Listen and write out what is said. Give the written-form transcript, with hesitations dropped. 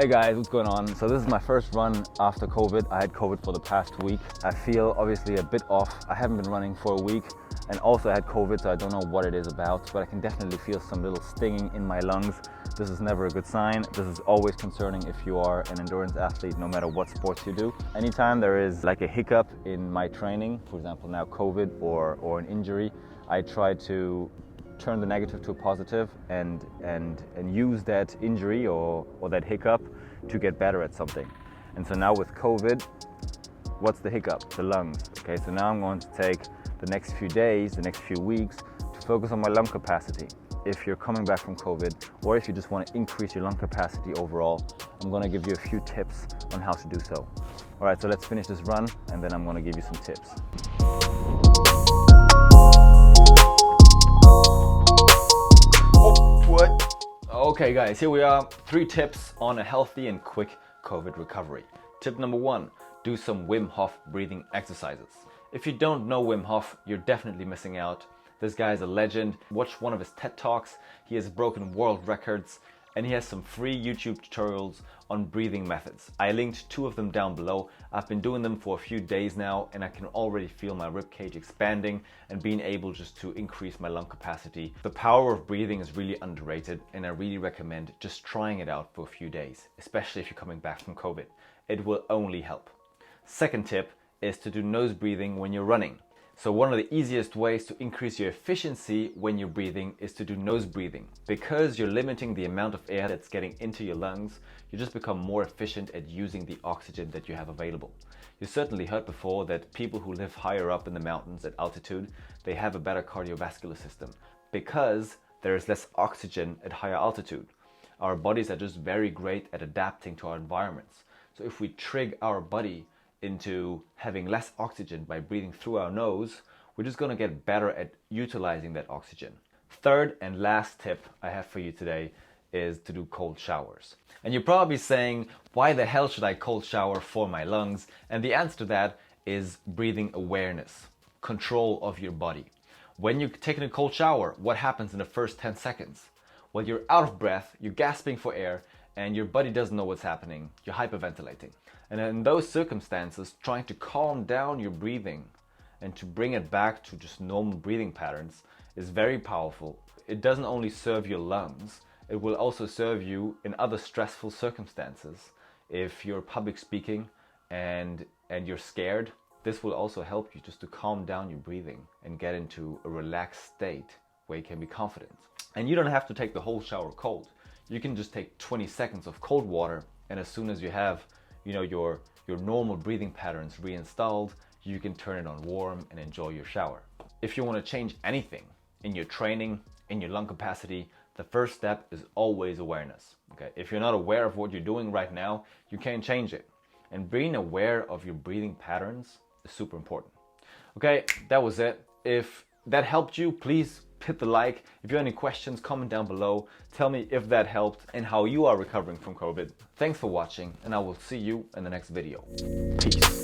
Hey guys, what's going on? So this is my first run after COVID. I had COVID for the past week. I feel obviously a bit off. I haven't been running for a week, and also I had COVID, so I don't know what it is about, but I can definitely feel some little stinging in my lungs. This is never a good sign. This is always concerning if you are an endurance athlete, no matter what sports you do. Anytime there is like a hiccup in my training, for example now COVID or an injury, I try to turn the negative to a positive and use that injury or that hiccup to get better at something. And so now with COVID, what's the hiccup? The lungs. Okay, so now I'm going to take the next few days, the next few weeks to focus on my lung capacity. If you're coming back from COVID, or if you just want to increase your lung capacity overall, I'm going to give you a few tips on how to do so. All right, so let's finish this run and then I'm going to give you some tips. Okay guys, here we are. 3 tips on a healthy and quick COVID recovery. Tip number 1, do some Wim Hof breathing exercises. If you don't know Wim Hof, you're definitely missing out. This guy is a legend. Watch one of his TED Talks. He has broken world records and he has some free YouTube tutorials on breathing methods. I linked 2 of them down below. I've been doing them for a few days now and I can already feel my ribcage expanding and being able just to increase my lung capacity. The power of breathing is really underrated and I really recommend just trying it out for a few days, especially if you're coming back from COVID. It will only help. Second tip is to do nose breathing when you're running. So one of the easiest ways to increase your efficiency when you're breathing is to do nose breathing. Because you're limiting the amount of air that's getting into your lungs, you just become more efficient at using the oxygen that you have available. You certainly heard before that people who live higher up in the mountains at altitude, they have a better cardiovascular system because there is less oxygen at higher altitude. Our bodies are just very great at adapting to our environments. So if we trick our body into having less oxygen by breathing through our nose, we're just going to get better at utilizing that oxygen. Third and last tip I have for you today is to do cold showers. And you're probably saying, why the hell should I cold shower for my lungs? And the answer to that is breathing awareness, control of your body. When you're taking a cold shower, what happens in the first 10 seconds? Well, you're out of breath, you're gasping for air, and your body doesn't know what's happening. You're hyperventilating. And in those circumstances, trying to calm down your breathing and to bring it back to just normal breathing patterns is very powerful. It doesn't only serve your lungs, it will also serve you in other stressful circumstances. If you're public speaking and you're scared, this will also help you just to calm down your breathing and get into a relaxed state where you can be confident. And you don't have to take the whole shower cold. You can just take 20 seconds of cold water, and as soon as you have your normal breathing patterns reinstalled, you can turn it on warm and enjoy your shower. If you want to change anything in your training, in your lung capacity, the first step is always awareness. Okay? If you're not aware of what you're doing right now, you can't change it. And being aware of your breathing patterns is super important. Okay, that was it. If that helped you, please hit the like. If you have any questions, comment down below. Tell me if that helped and how you are recovering from COVID. Thanks for watching, and I will see you in the next video. Peace.